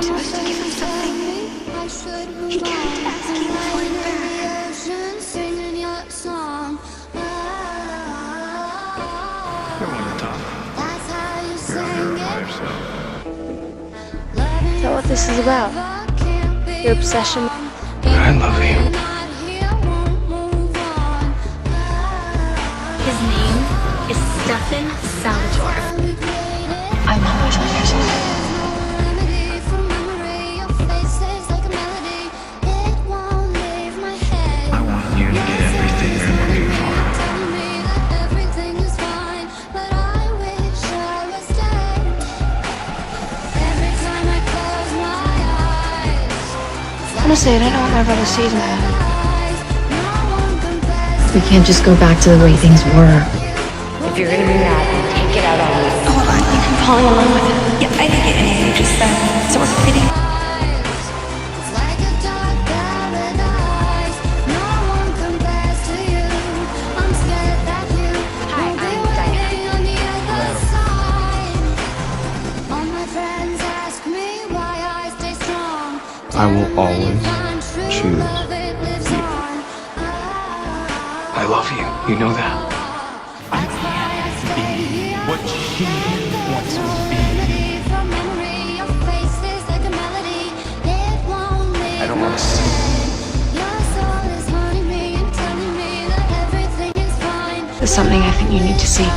I'm supposed to give him something. He can't ask you for it back. You don't want to talk. You're on your own by yourself. Is that what this is about? Your obsession? I love you. His name is Stefan Salvatore. I'm always on your side. I want you to get everything you're looking for. Honestly, I don't know what my brother sees in her. We can't just go back to the way things were. If you're gonna be mad, then take it out on me. Hold on, you can follow along with it. Yeah, I didn't get anything you just said. So we're pretty. Hi, I'm Dianna. I will always choose you. I love you. You know that. I can't be what she wants me to be. I don't want to see. There's something I think you need to see.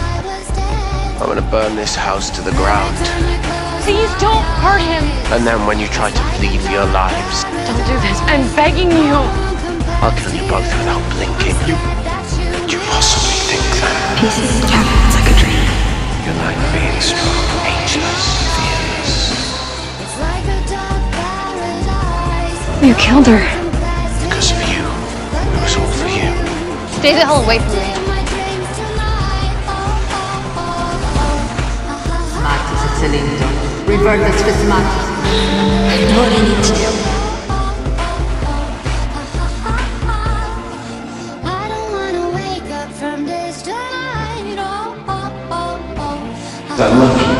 I'm gonna burn this house to the ground. Please don't hurt him! And then when you try to flee for your lives, Don't do this. I'm begging you! I'll kill you both without blinking. Could you possibly think that? Pieces happens like a dream. You're like being strong, ageless, fearless. You killed her. Because of you. It was all for you. Stay the hell away from me. Revert the Swismat. I know what I need to do. I love you.